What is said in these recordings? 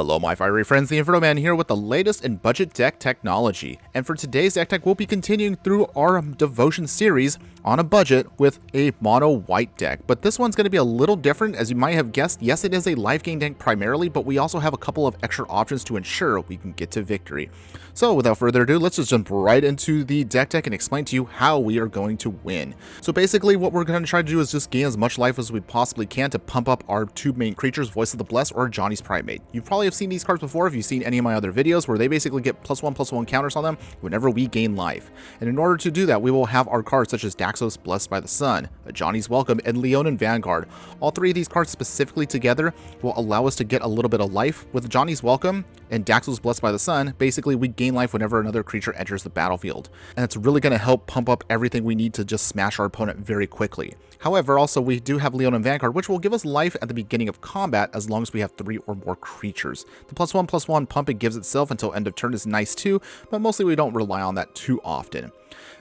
Hello my fiery friends, the Infernoman here with the latest in budget deck technology. And for today's deck tech, we'll be continuing through our Devotion series on a budget with a mono white deck. But this one's going to be a little different, as you might have guessed. Yes, it is a life gain deck primarily, but we also have a couple of extra options to ensure we can get to victory. So without further ado, let's just jump right into the deck tech and explain to you how we are going to win. So basically what we're going to try to do is just gain as much life as we possibly can to pump up our two main creatures, Voice of the Blessed or Johnny's Primate. You probably have seen these cards before if you've seen any of my other videos, where they basically get +1/+1 counters on them whenever we gain life. And in order to do that, we will have our cards such as Daxos Blessed by the Sun, a Johnny's Welcome, and Leonin Vanguard. All three of these cards specifically together will allow us to get a little bit of life. With Johnny's Welcome and Daxos Blessed by the Sun, basically we gain life whenever another creature enters the battlefield. And it's really going to help pump up everything we need to just smash our opponent very quickly. However, also we do have Leonin Vanguard, which will give us life at the beginning of combat as long as we have 3 or more creatures. The +1/+1 pump it gives itself until end of turn is nice too, but mostly we don't rely on that too often.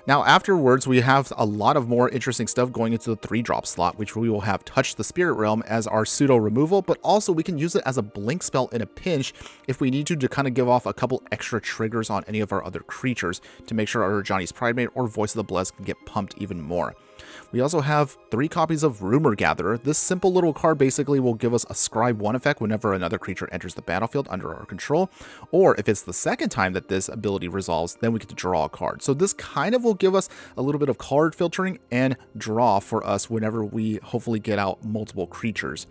Now afterwards, we have a lot of more interesting stuff going into the 3-drop slot, which we will have Touch the Spirit Realm as our pseudo removal, but also we can use it as a blink spell in a pinch if we need to kind of give off a couple extra triggers on any of our other creatures to make sure our Johnny's Primate or Voice of the Blessed can get pumped even more. We also have 3 copies of Rumor Gatherer. This simple little card basically will give us a Scribe 1 effect whenever another creature enters the battlefield under our control, or if it's the second time that this ability resolves, then we get to draw a card. So this kind of will give us a little bit of card filtering and draw for us whenever we hopefully get out multiple creatures.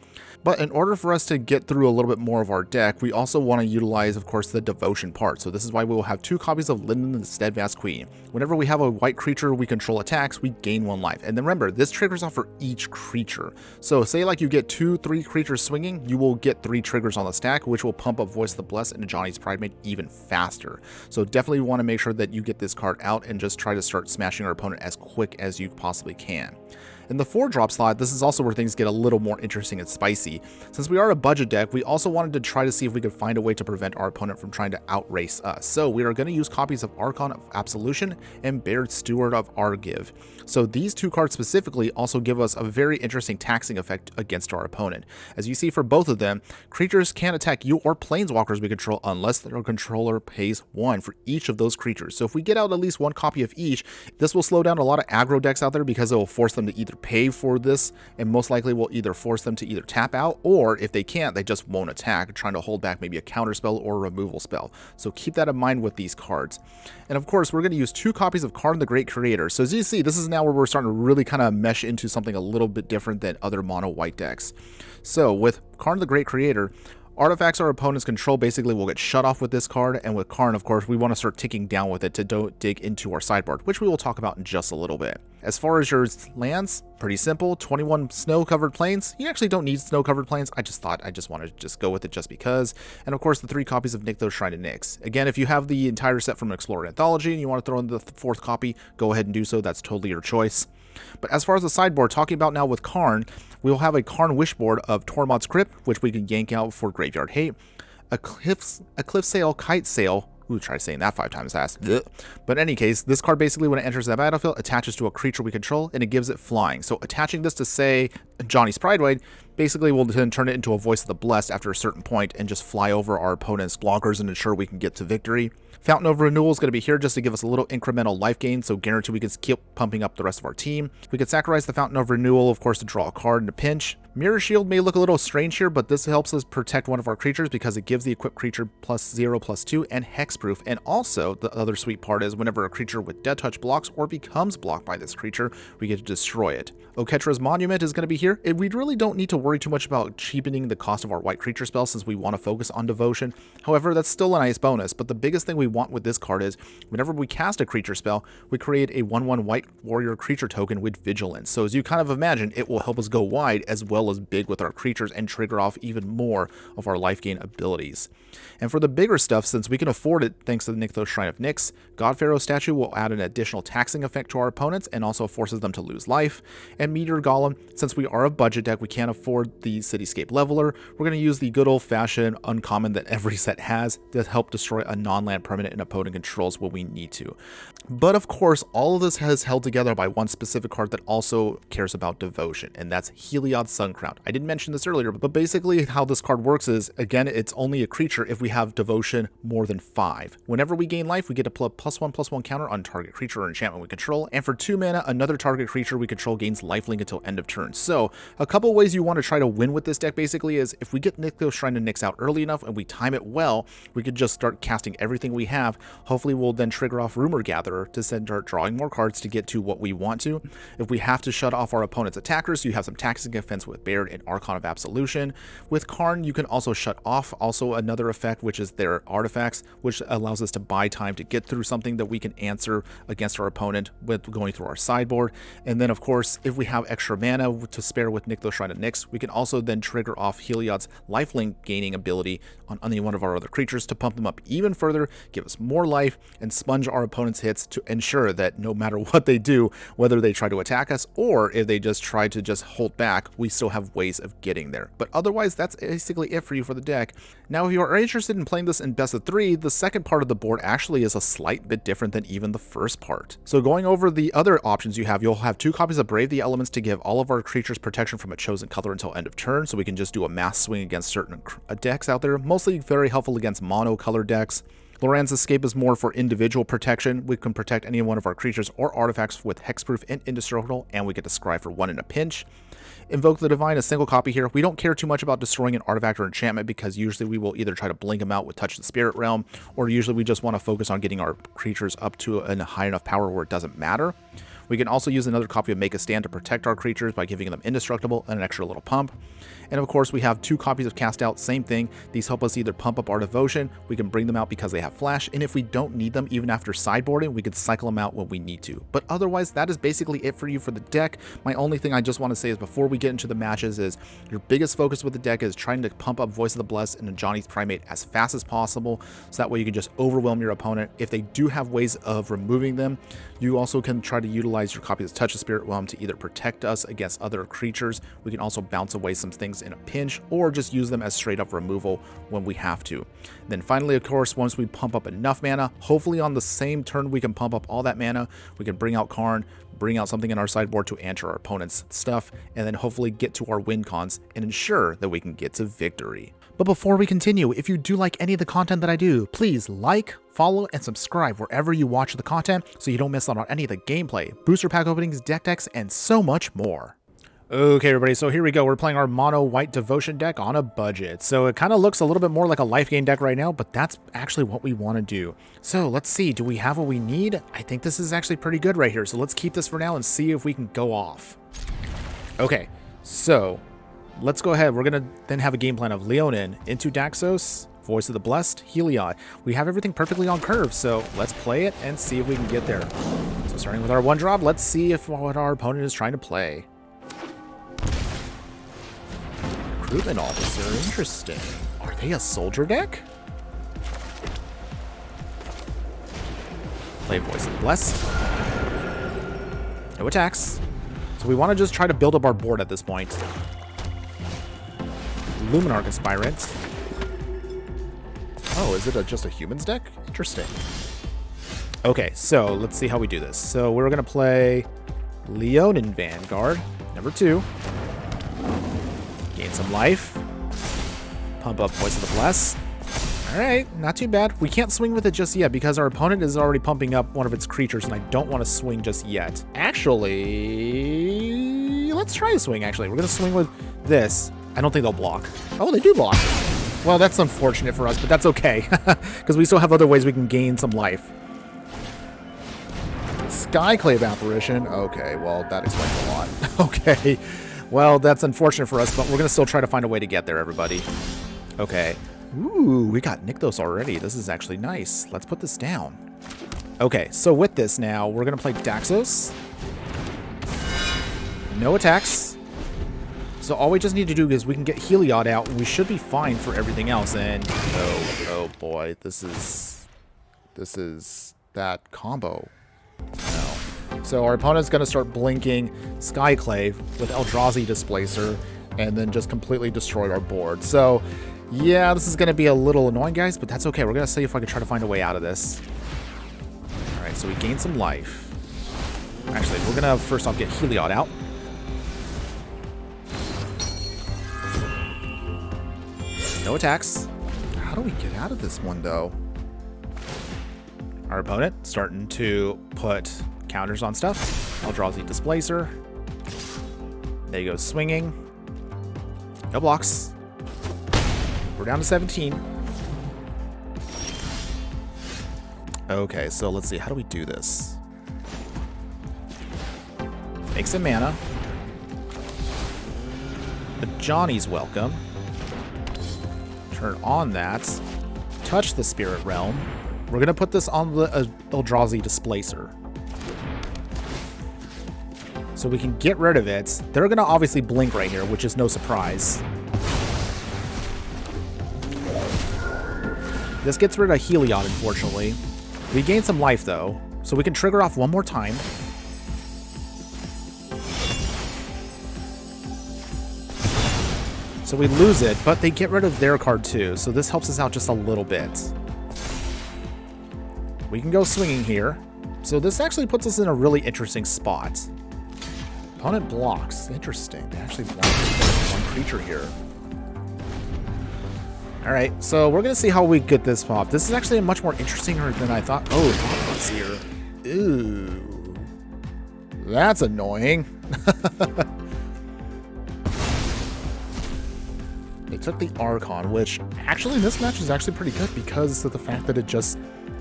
But in order for us to get through a little bit more of our deck, we also want to utilize, of course, the Devotion part. So this is why we will have 2 copies of Linden the Steadfast Queen. Whenever we have a white creature we control attacks, we gain 1 life. And then remember, this triggers off for each creature. So say like you get 2-3 creatures swinging, you will get 3 triggers on the stack, which will pump up Voice of the Blessed and Johnny's Primate even faster. So definitely want to make sure that you get this card out and just try to start smashing our opponent as quick as you possibly can. In the 4-drop slot, this is also where things get a little more interesting and spicy. Since we are a budget deck, we also wanted to try to see if we could find a way to prevent our opponent from trying to outrace us. So we are going to use copies of Archon of Absolution and Baird Steward of Argive. So these 2 cards specifically also give us a very interesting taxing effect against our opponent. As you see for both of them, creatures can't attack you or planeswalkers we control unless their controller pays 1 for each of those creatures. So if we get out at least 1 copy of each, this will slow down a lot of aggro decks out there because it will force them to either pay for this, and most likely will either force them to either tap out, or if they can't, they just won't attack, trying to hold back maybe a counter spell or a removal spell. So keep that in mind with these cards. And of course, we're going to use 2 copies of Karn the Great Creator. So as you see, this is now where we're starting to really kind of mesh into something a little bit different than other mono white decks. So with Karn the Great Creator, artifacts our opponent's control basically will get shut off with this card, and with Karn, of course, we want to start ticking down with it to dig into our sideboard, which we will talk about in just a little bit. As far as your lands, pretty simple. 21 snow-covered plains. You actually don't need snow-covered plains. I just wanted to just go with it just because. And of course, the 3 copies of Nykthos Shrine of Nyx. Again, if you have the entire set from Explorer Anthology and you want to throw in the 4th copy, go ahead and do so. That's totally your choice. But as far as the sideboard, talking about now with Karn, we'll have a Karn Wishboard of Tormod's Crypt, which we can yank out for Graveyard Hate. A Cliff Sail Kite Sail. Ooh, try saying that 5 times fast. Ugh. But in any case, this card basically, when it enters the battlefield, attaches to a creature we control, and it gives it flying. So attaching this to, say, Johnny's Primate, basically will then turn it into a Voice of the Blessed after a certain point and just fly over our opponent's blockers and ensure we can get to victory. Fountain of Renewal is going to be here just to give us a little incremental life gain, so guarantee we can keep pumping up the rest of our team. We could sacrifice the Fountain of Renewal, of course, to draw a card in a pinch. Mirror Shield may look a little strange here, but this helps us protect one of our creatures because it gives the equipped creature +0/+2 and hexproof. And also, the other sweet part is whenever a creature with Death Touch blocks or becomes blocked by this creature, we get to destroy it. Oketra's Monument is going to be here. We really don't need to worry too much about cheapening the cost of our white creature spell since we want to focus on Devotion. However, that's still a nice bonus, but the biggest thing we want with this card is whenever we cast a creature spell, we create a 1/1 white warrior creature token with Vigilance. So as you kind of imagine, it will help us go wide as well as big with our creatures and trigger off even more of our life gain abilities. And for the bigger stuff, since we can afford it thanks to the Nykthos Shrine of Nyx, God Pharaoh statue will add an additional taxing effect to our opponents and also forces them to lose life. And Meteor Golem, since we are a budget deck, we can't afford the Cityscape Leveler. We're going to use the good old-fashioned uncommon that every set has to help destroy a non-land permanent time an opponent controls when we need to. But of course, all of this is held together by one specific card that also cares about devotion, and that's Heliod Suncrown. I didn't mention this earlier, but basically how this card works is, again, it's only a creature if we have devotion more than 5. Whenever we gain life, we get a +1/+1 counter on target creature or enchantment we control, and for 2 mana, another target creature we control gains lifelink until end of turn. So a couple ways you want to try to win with this deck basically is if we get Nykthos Shrine of Nyx out early enough and we time it well, we could just start casting everything we have. Hopefully we'll then trigger off Rumor Gatherer to start drawing more cards to get to what we want to. If we have to shut off our opponent's attackers, you have some taxing defense with Baird and Archon of Absolution. With Karn, you can also shut off also another effect, which is their artifacts, which allows us to buy time to get through something that we can answer against our opponent with going through our sideboard. And then of course, if we have extra mana to spare with Nykthos Shrine of Nyx, we can also then trigger off Heliod's lifelink gaining ability on any one of our other creatures to pump them up even further, give us more life, and sponge our opponent's hits to ensure that no matter what they do, whether they try to attack us or if they just try to just hold back, we still have ways of getting there. But otherwise, that's basically it for you for the deck. Now, if you are interested in playing this in best of 3, the second part of the board actually is a slight bit different than even the first part. So going over the other options you have, you'll have 2 copies of Brave the Elements to give all of our creatures protection from a chosen color until end of turn, so we can just do a mass swing against certain decks out there, mostly very helpful against mono color decks. Loran's Escape is more for individual protection. We can protect any one of our creatures or artifacts with hexproof and indestructible, and we get to scry for 1 in a pinch. Invoke the Divine, a single copy here. We don't care too much about destroying an artifact or enchantment because usually we will either try to blink them out with Touch the Spirit Realm, or usually we just want to focus on getting our creatures up to a high enough power where it doesn't matter. We can also use another copy of Make a Stand to protect our creatures by giving them indestructible and an extra little pump. And of course, we have 2 copies of Cast Out, same thing. These help us either pump up our devotion, we can bring them out because they have flash, and if we don't need them even after sideboarding, we can cycle them out when we need to. But otherwise, that is basically it for you for the deck. My only thing I just want to say is before we get into the matches is your biggest focus with the deck is trying to pump up Voice of the Blessed and Johnny's Primate as fast as possible, so that way you can just overwhelm your opponent. If they do have ways of removing them, you also can try to utilize your copy of Touch the Spirit Realm to either protect us against other creatures. We can also bounce away some things in a pinch, or just use them as straight up removal when we have to. Then finally, of course, once we pump up enough mana, hopefully on the same turn we can pump up all that mana, we can bring out Karn, bring out something in our sideboard to answer our opponent's stuff, and then hopefully get to our win cons and ensure that we can get to victory. But before we continue, if you do like any of the content that I do, please like, follow, and subscribe wherever you watch the content so you don't miss out on any of the gameplay, booster pack openings, deck decks, and so much more. Okay, everybody, so here we go. We're playing our mono white devotion deck on a budget. So it kind of looks a little bit more like a life gain deck right now, but that's actually what we want to do. So let's see, do we have what we need? I think this is actually pretty good right here. So let's keep this for now and see if we can go off. Okay, so let's go ahead. We're going to then have a game plan of Leonin into Daxos, Voice of the Blessed, Heliod. We have everything perfectly on curve, so let's play it and see if we can get there. So starting with our 1-drop, let's see if what our opponent is trying to play. Recruitment Officer, interesting. Are they a soldier deck? Play Voice of the Blessed. No attacks. So we want to just try to build up our board at this point. Luminarch Aspirant. Oh, is it just a humans deck? Interesting. Okay, so let's see how we do this. So we're going to play Leonin Vanguard, number 2. Gain some life. Pump up Voice of the Blessed. Alright, not too bad. We can't swing with it just yet because our opponent is already pumping up one of its creatures and I don't want to swing just yet. Actually, let's try to swing actually. We're going to swing with this. I don't think they'll block. Oh, they do block. Well, that's unfortunate for us, but that's okay because we still have other ways we can gain some life. Skyclave Apparition. Okay, well, that explains a lot. Okay. Well, that's unfortunate for us, but we're going to still try to find a way to get there, everybody. Okay. Ooh, we got Nykthos already. This is actually nice. Let's put this down. Okay, so with this now, we're going to play Daxos. No attacks. So all we just need to do is we can get Heliod out, and we should be fine for everything else. And oh boy, this is that combo. No. So our opponent's going to start blinking Skyclave with Eldrazi Displacer and then just completely destroy our board. So Yeah, this is going to be a little annoying, guys, but that's okay. We're going to see if I can try to find a way out of this. All right, so we gained some life. Actually, we're going to first off get Heliod out. No attacks. How do we get out of this one, though? Our opponent starting to put counters on stuff. Eldrazi Displacer. There you go, swinging. No blocks. We're down to 17. Okay, so let's see. How do we do this? Make some mana. The Johnny's welcome. Turn on that. Touch the Spirit Realm. We're going to put this on the Eldrazi Displacer. So we can get rid of it. They're going to obviously blink right here, which is no surprise. This gets rid of Heliod, unfortunately. We gain some life, though, so we can trigger off one more time. So we lose it, but they get rid of their card, too, so this helps us out just a little bit. We can go swinging here. So this actually puts us in a really interesting spot. Opponent blocks. Interesting. They actually block one creature here. Alright, so we're going to see how we get this pop. This is actually much more interesting than I thought. Oh, what's here? Ooh. That's annoying. They took the Archon, which actually this match is actually pretty good because of the fact that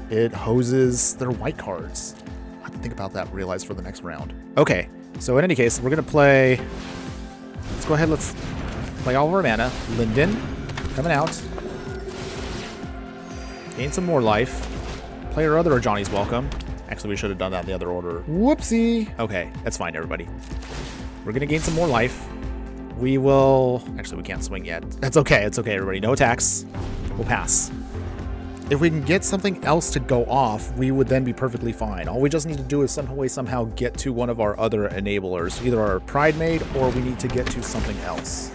it hoses their white cards. I have to think about that, realize for the next round. Okay, so in any case, we're going to play... Let's go ahead, let's play all of our mana. Linden, coming out. Gain some more life. Play our other Johnny's welcome. Actually, we should have done that in the other order. Whoopsie! Okay, that's fine, everybody. We're going to gain some more life. We will... Actually, we can't swing yet. That's okay, it's okay, everybody. No attacks. We'll pass. If we can get something else to go off, we would then be perfectly fine. All we just need to do is somehow get to one of our other enablers, either our Pride Maid or we need to get to something else.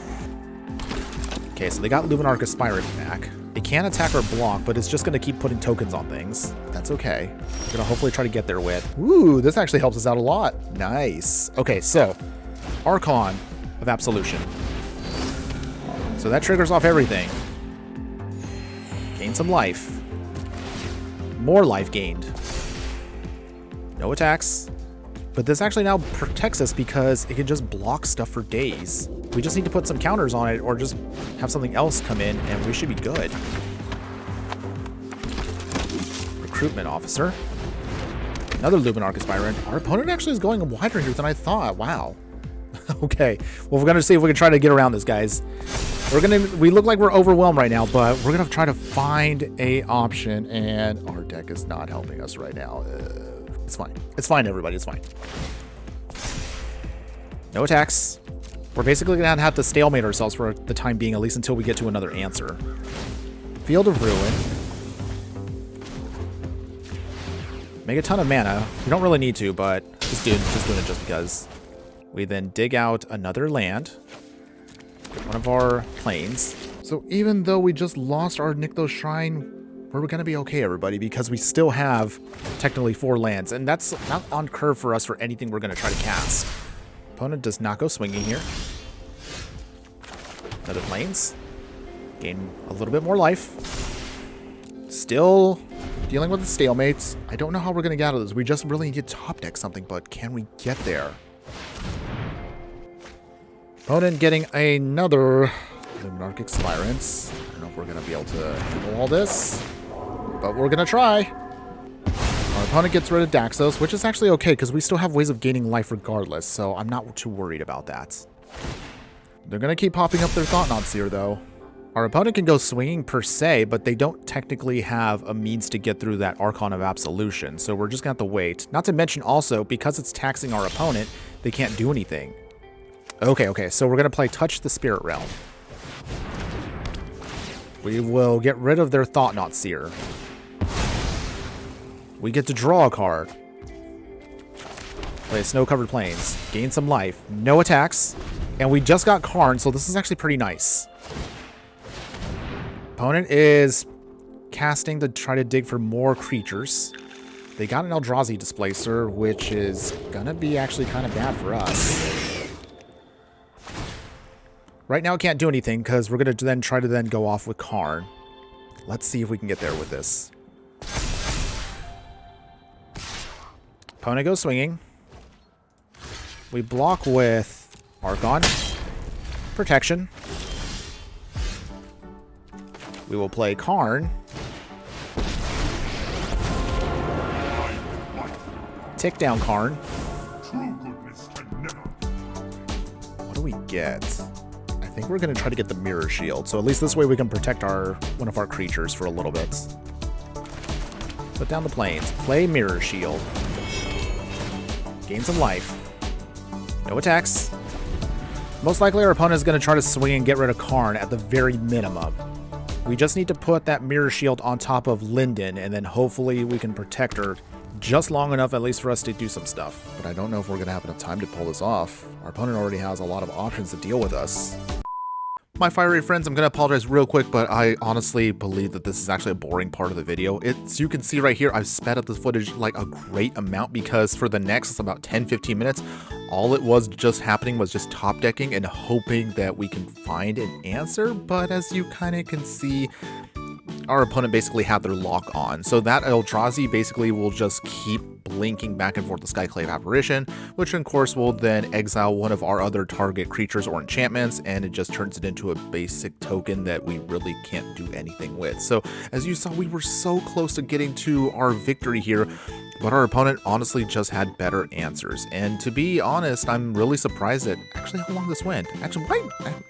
Okay, so they got Luminarch Aspirant back. It can attack or block, but it's just going to keep putting tokens on things. That's okay. We're going to hopefully try to get there with. Ooh, this actually helps us out a lot. Nice. Okay, so Archon of Absolution. So that triggers off everything. Gain some life. More life gained. No attacks. But this actually now protects us because it can just block stuff for days. We just need to put some counters on it or just have something else come in and we should be good. Recruitment Officer. Another Luminarch Aspirant. Our opponent actually is going wider here than I thought. Wow. Okay. Well, we're going to see if we can try to get around this, guys. We look like we're overwhelmed right now, but we're going to try to find a option, and our deck is not helping us right now. It's fine. It's fine, everybody. It's fine. No attacks. We're basically going to have to stalemate ourselves for the time being, at least until we get to another answer. Field of Ruin. Make a ton of mana. We don't really need to, but just doing it just because. We then dig out another land. One of our planes. So even though we just lost our Nykthos Shrine, we're going to be okay, everybody, because we still have technically 4 lands, and that's not on curve for us for anything we're going to try to cast. Opponent does not go swinging here. Another planes. Gain a little bit more life. Still dealing with the stalemates. I don't know how we're going to get out of this. We just really need to top deck something, but can we get there? Opponent getting another Luminarch Aspirants. I don't know if we're going to be able to handle all this, but we're going to try. Our opponent gets rid of Daxos, which is actually okay because we still have ways of gaining life regardless, so I'm not too worried about that. They're going to keep popping up their Thought-Knots here, though. Our opponent can go swinging per se, but they don't technically have a means to get through that Archon of Absolution, so we're just going to have to wait. Not to mention also, because it's taxing our opponent, they can't do anything. Okay, so we're going to play Touch the Spirit Realm. We will get rid of their Thought-Knot Seer. We get to draw a card. Play Snow-Covered Plains. Gain some life. No attacks. And we just got Karn, so this is actually pretty nice. Opponent is casting to try to dig for more creatures. They got an Eldrazi Displacer, which is gonna be actually kind of bad for us. Right now, it can't do anything because we're gonna then try to then go off with Karn. Let's see if we can get there with this. Opponent goes swinging. We block with Archon. Protection. We will play Karn. Tick down Karn. What do we get? I think we're going to try to get the Mirror Shield. So at least this way we can protect one of our creatures for a little bit. Put down the plains. Play Mirror Shield. Gain some life. No attacks. Most likely our opponent is going to try to swing and get rid of Karn at the very minimum. We just need to put that Mirror Shield on top of Linden, and then hopefully we can protect her just long enough at least for us to do some stuff. But I don't know if we're going to have enough time to pull this off. Our opponent already has a lot of options to deal with us. My fiery friends, I'm going to apologize real quick, but I honestly believe that this is actually a boring part of the video. You can see right here, I've sped up the footage like a great amount because for the next about 10-15 minutes, all it was just happening was just top decking and hoping that we can find an answer. But as you kind of can see, our opponent basically had their lock on. So that Eldrazi basically will just keep blinking back and forth the Skyclave Apparition, which of course will then exile one of our other target creatures or enchantments, and it just turns it into a basic token that we really can't do anything with. So as you saw, we were so close to getting to our victory here, but our opponent honestly just had better answers. And to be honest, I'm really surprised at actually how long this went. Actually,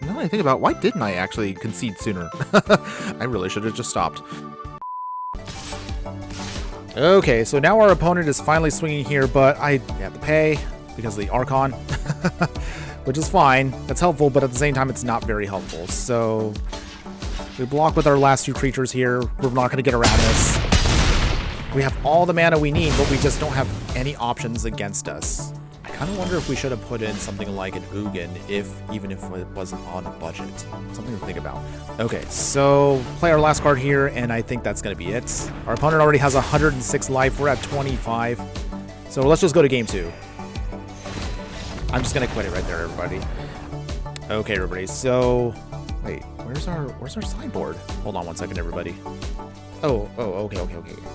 now that I think about it, why didn't I actually concede sooner? I really should have just stopped. Okay, so now our opponent is finally swinging here, but I have to pay because of the Archon, which is fine. That's helpful, but at the same time, it's not very helpful. So we block with our last two creatures here. We're not going to get around this. We have all the mana we need, but we just don't have any options against us. I kind of wonder if we should have put in something like an Ugin, even if it wasn't on a budget. Something to think about. Okay, so play our last card here, and I think that's going to be it. Our opponent already has 106 life. We're at 25. So let's just go to game 2. I'm just going to quit it right there, everybody. Okay, everybody. So, wait, where's our sideboard? Hold on one second, everybody. Oh, okay.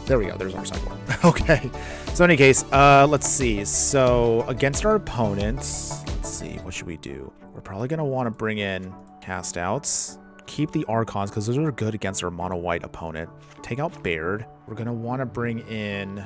There we go. There's our sideboard. Okay. So in any case, let's see. So against our opponents, let's see. What should we do? We're probably going to want to bring in cast outs. Keep the Archons because those are good against our mono white opponent. Take out Baird. We're going to want to bring in...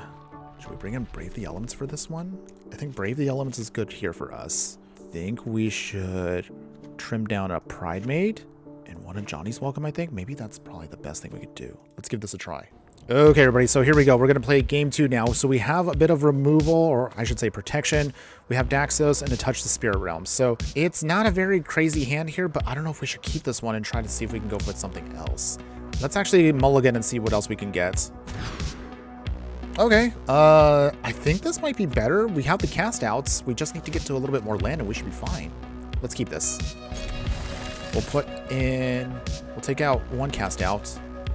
Should we bring in Brave the Elements for this one? I think Brave the Elements is good here for us. I think we should trim down a Pride Maid. And one of Johnny's Welcome, I think. Maybe that's probably the best thing we could do. Let's give this a try. Okay, everybody, so here we go. We're going to play game 2 now. So we have a bit of removal, or I should say protection. We have Daxos and to touch the Spirit Realm. So it's not a very crazy hand here, but I don't know if we should keep this one and try to see if we can go with something else. Let's actually mulligan and see what else we can get. Okay, I think this might be better. We have the cast outs. We just need to get to a little bit more land and we should be fine. Let's keep this. We'll take out one cast out.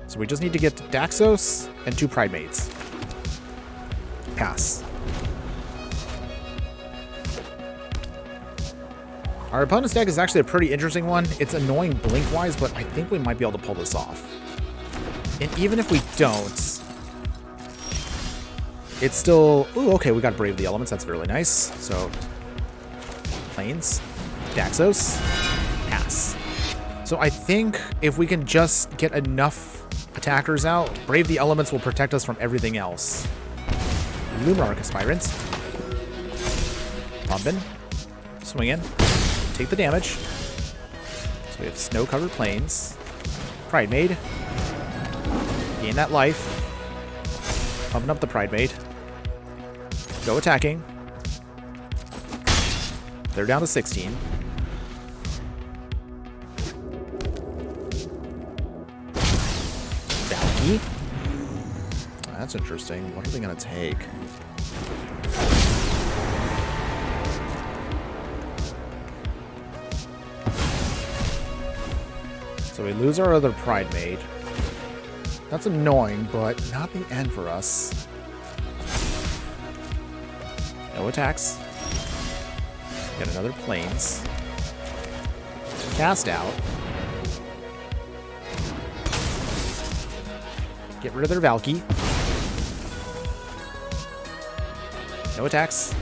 So we just need to get Daxos and 2 Pride Maids. Pass. Our opponent's deck is actually a pretty interesting one. It's annoying blink-wise, but I think we might be able to pull this off. And even if we don't, it's still... Ooh, okay, we got Brave the Elements. That's really nice. So, Plains, Daxos, pass. So I think if we can just get enough attackers out, Brave the Elements will protect us from everything else. Luminarch Aspirant. Pumpin. Swing in. Take the damage. So we have Snow-Covered Plains. Pride Maid. Gain that life. Pumping up the Pride Maid. Go attacking. They're down to 16. Valky. That's interesting. What are they going to take? So we lose our other Pride Maid. That's annoying, but not the end for us. No attacks. Get another planes. Cast out. Get rid of their Valky. No attacks.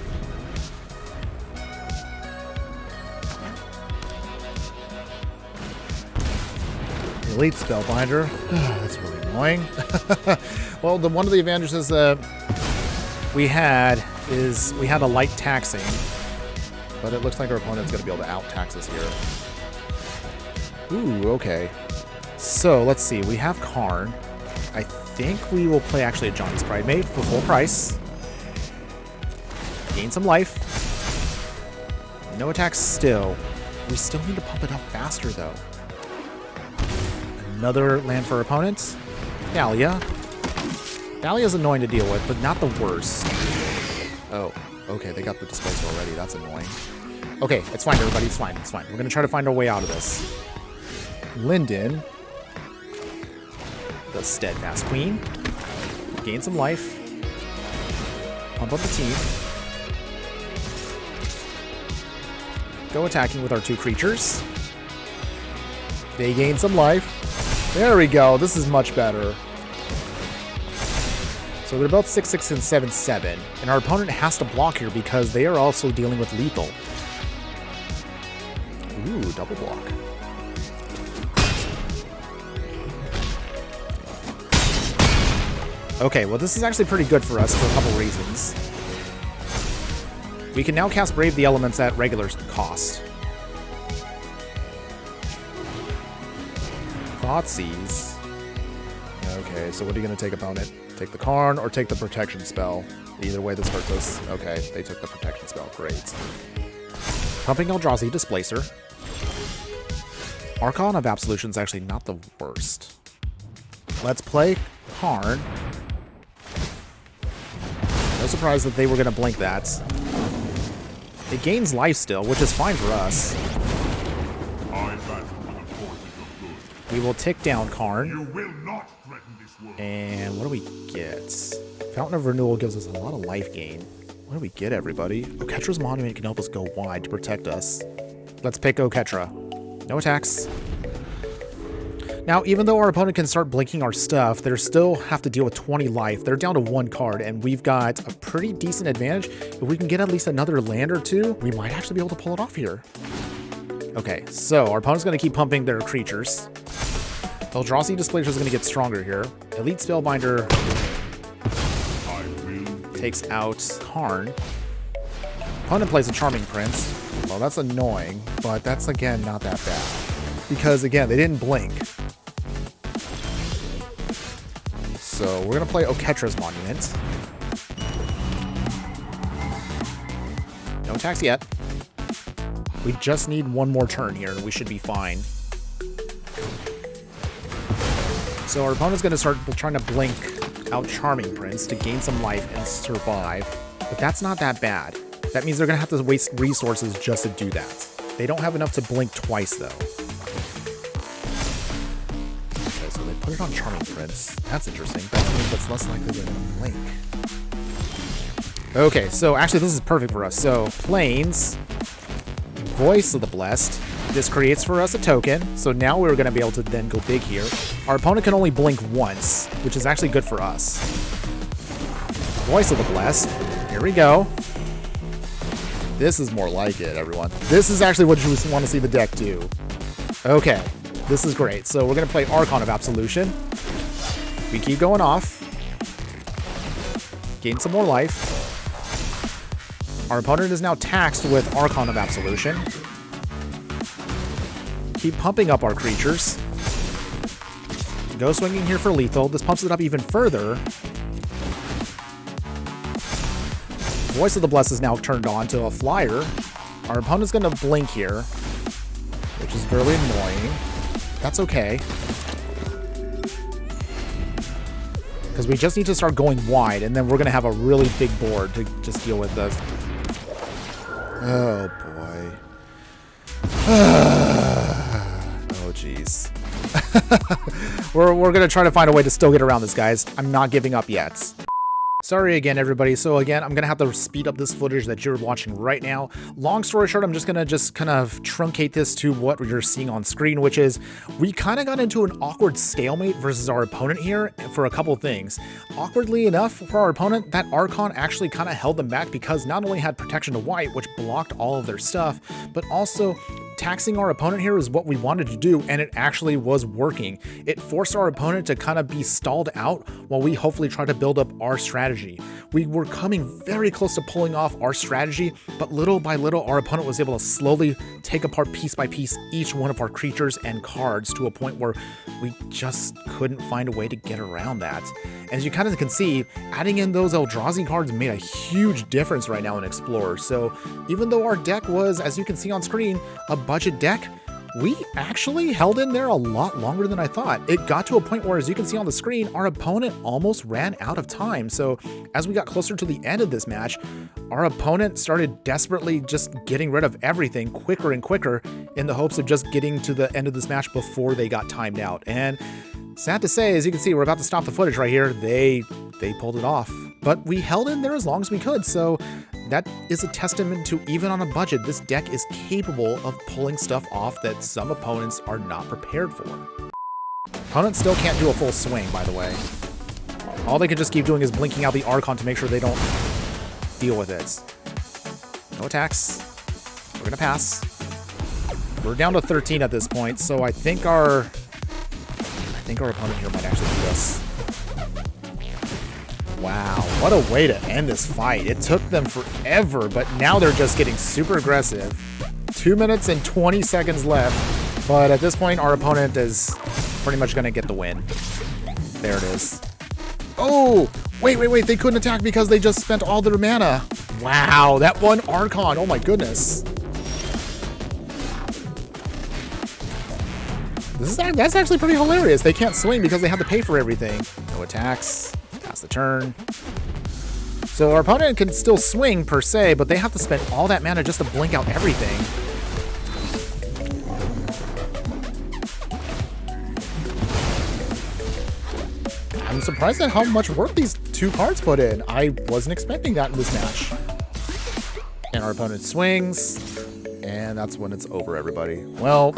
Elite Spellbinder. That's really annoying. Well, one of the advantages that we had is we had a light taxing, but it looks like our opponent's going to be able to out-tax us here. Ooh, okay. So, let's see. We have Karn. I think we will play actually a Johnny's Pridemate for full price. Gain some life. No attacks still. We still need to pump it up faster, though. Another land for our opponents. Dahlia. Dahlia's annoying to deal with, but not the worst. Oh, okay, they got the displacer already. That's annoying. Okay, it's fine, everybody. It's fine. It's fine. We're going to try to find our way out of this. Linden. The Steadfast Queen. Gain some life. Pump up the team. Go attacking with our two creatures. They gain some life. There we go. This is much better. So they're both 6/6 and 7/7, and our opponent has to block here because they are also dealing with lethal. Ooh, double block. Okay, well this is actually pretty good for us for a couple reasons. We can now cast Brave the Elements at regular cost. Thoughtseize. Okay, so what are you going to take, opponent? Take the Karn or take the protection spell? Either way, this hurts us. Okay, they took the protection spell. Great. Pumping Eldrazi Displacer. Archon of Absolution is actually not the worst. Let's play Karn. No surprise that they were going to blink that. It gains life still, which is fine for us. We will tick down Karn. You will not threaten this world. And what do we get? Fountain of Renewal gives us a lot of life gain. What do we get, everybody? Oketra's Monument can help us go wide to protect us. Let's pick Oketra. No attacks. Now, even though our opponent can start blinking our stuff, they still have to deal with 20 life. They're down to 1 card, and we've got a pretty decent advantage. If we can get at least another land or two, we might actually be able to pull it off here. Okay, so our opponent's going to keep pumping their creatures. Eldrazi Displacer is going to get stronger here. Elite Spellbinder takes out Karn. Opponent plays a Charming Prince. Well, that's annoying, but that's, again, not that bad. Because, again, they didn't blink. So we're going to play Oketra's Monument. No attacks yet. We just need one more turn here, and we should be fine. So our opponent's going to start trying to blink out Charming Prince to gain some life and survive. But that's not that bad. That means they're going to have to waste resources just to do that. They don't have enough to blink twice, though. Okay, so they put it on Charming Prince. That's interesting. That means it's less likely they're going to blink. Okay, so actually this is perfect for us. So, Plains, Voice of the Blessed. This creates for us a token, so now we're going to be able to then go big here. Our opponent can only blink once, which is actually good for us. Voice of the Blessed. Here we go. This is more like it, everyone. This is actually what you want to see the deck do. Okay, this is great. So we're going to play Archon of Absolution. We keep going off. Gain some more life. Our opponent is now taxed with Archon of Absolution. Keep pumping up our creatures. Go swinging here for lethal. This pumps it up even further. Voice of the Blessed is now turned on to a flyer. Our opponent's going to blink here, which is really annoying. That's okay. Because we just need to start going wide, and then we're going to have a really big board to just deal with this. Oh, boy. Oh, jeez. we're going to try to find a way to still get around this, guys. I'm not giving up yet. Sorry again, everybody. So again, I'm going to have to speed up this footage that you're watching right now. Long story short, I'm just going to kind of truncate this to what you're seeing on screen, which is we kind of got into an awkward stalemate versus our opponent here for a couple things. Awkwardly enough for our opponent, that Archon actually kind of held them back because not only had protection to white, which blocked all of their stuff, but also taxing our opponent here is what we wanted to do, and it actually was working. It forced our opponent to kind of be stalled out while we hopefully try to build up our strategy. We were coming very close to pulling off our strategy, but little by little, our opponent was able to slowly take apart piece by piece each one of our creatures and cards to a point where we just couldn't find a way to get around that. As you kind of can see, adding in those Eldrazi cards made a huge difference right now in Explorer. So even though our deck was, as you can see on screen, a budget deck, we actually held in there a lot longer than I thought. It got to a point where, as you can see on the screen, our opponent almost ran out of time. So as we got closer to the end of this match, our opponent started desperately just getting rid of everything quicker and quicker in the hopes of just getting to the end of this match before they got timed out. And sad to say, as you can see, we're about to stop the footage right here. They pulled it off, but we held in there as long as we could. So that is a testament to, even on a budget, this deck is capable of pulling stuff off that some opponents are not prepared for. Opponents still can't do a full swing, by the way. All they can just keep doing is blinking out the Archon to make sure they don't deal with it. No attacks. We're gonna pass. We're down to 13 at this point, so I think our opponent here might actually beat us. Wow, what a way to end this fight. It took them forever, but now they're just getting super aggressive. 2 minutes and 20 seconds left, but at this point, our opponent is pretty much going to get the win. There it is. Oh, wait, they couldn't attack because they just spent all their mana. Wow, that one Archon, oh my goodness. That's actually pretty hilarious. They can't swing because they have to pay for everything. No attacks. Pass the turn. So our opponent can still swing per se, but they have to spend all that mana just to blink out everything. I'm surprised at how much work these two cards put in. I wasn't expecting that in this match. And our opponent swings, and that's when it's over, everybody. Well,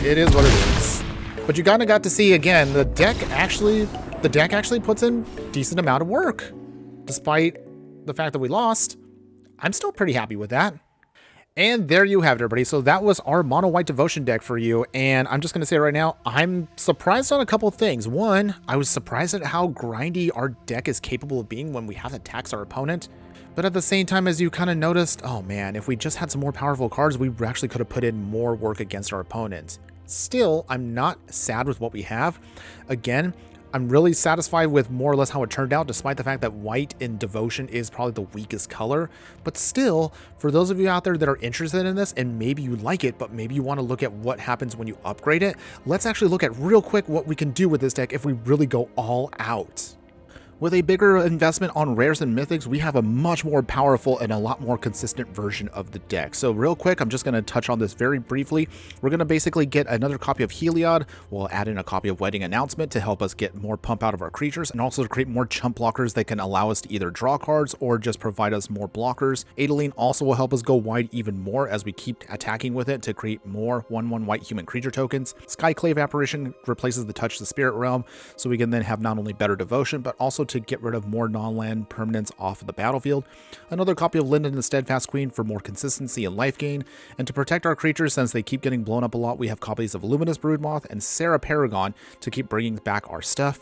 it is what it is. But you kind of got to see again, the deck actually puts in a decent amount of work. Despite the fact that we lost, I'm still pretty happy with that. And there you have it, everybody. So that was our mono white devotion deck for you. And I'm just going to say right now, I'm surprised on a couple of things. One, I was surprised at how grindy our deck is capable of being when we have to tax our opponent. But at the same time, as you kind of noticed, oh man, if we just had some more powerful cards, we actually could have put in more work against our opponent. Still, I'm not sad with what we have. Again, I'm really satisfied with more or less how it turned out, despite the fact that white in devotion is probably the weakest color. But still, for those of you out there that are interested in this, and maybe you like it, but maybe you want to look at what happens when you upgrade it, let's actually look at real quick what we can do with this deck if we really go all out. With a bigger investment on rares and mythics, we have a much more powerful and a lot more consistent version of the deck. So real quick, I'm just going to touch on this very briefly. We're going to basically get another copy of Heliod. We'll add in a copy of Wedding Announcement to help us get more pump out of our creatures, and also to create more chump blockers that can allow us to either draw cards or just provide us more blockers. Adeleine also will help us go wide even more as we keep attacking with it to create more 1/1 white human creature tokens. Skyclave Apparition replaces the Touch the Spirit Realm, so we can then have not only better devotion, but also to get rid of more non-land permanents off of the battlefield. Another copy of Linden the Steadfast Queen for more consistency and life gain. And to protect our creatures, since they keep getting blown up a lot, we have copies of Luminous Broodmoth and Sarah Paragon to keep bringing back our stuff.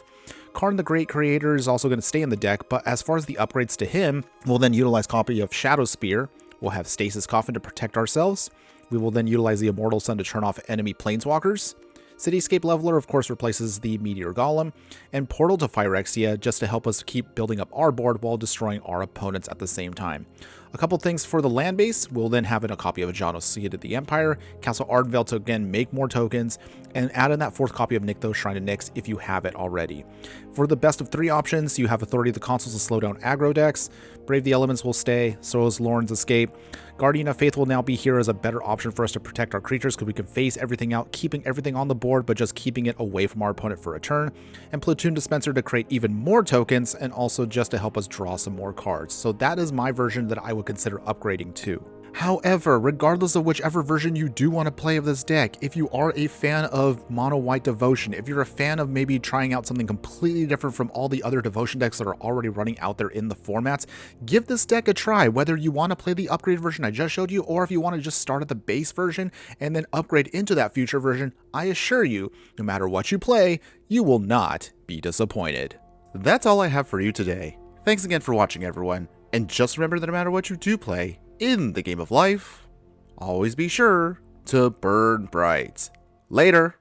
Karn the Great Creator is also going to stay in the deck, but as far as the upgrades to him, we'll then utilize copy of Shadow Spear. We'll have Stasis Coffin to protect ourselves. We will then utilize the Immortal Sun to turn off enemy planeswalkers. Cityscape Leveler, of course, replaces the Meteor Golem, and Portal to Phyrexia just to help us keep building up our board while destroying our opponents at the same time. A couple things for the land base, we'll then have in a copy of Ajano Seed of the Empire, Castle Ardenvale to again make more tokens, and add in that 4th copy of Nykthos Shrine of Nyx if you have it already. For the best of 3 options, you have Authority of the Consuls to slow down aggro decks, Brave the Elements will stay, so is Lauren's Escape. Guardian of Faith will now be here as a better option for us to protect our creatures because we can phase everything out, keeping everything on the board but just keeping it away from our opponent for a turn, and Platoon Dispenser to create even more tokens and also just to help us draw some more cards. So that is my version that I would consider upgrading to. However, regardless of whichever version you do want to play of this deck, if you are a fan of mono white devotion, if you're a fan of maybe trying out something completely different from all the other devotion decks that are already running out there in the formats, give this deck a try, whether you want to play the upgraded version I just showed you, or if you want to just start at the base version and then upgrade into that future version. I assure you, no matter what you play, you will not be disappointed. That's all I have for you today. Thanks again for watching, everyone, and just remember that no matter what you do play in the game of life, always be sure to burn bright. Later.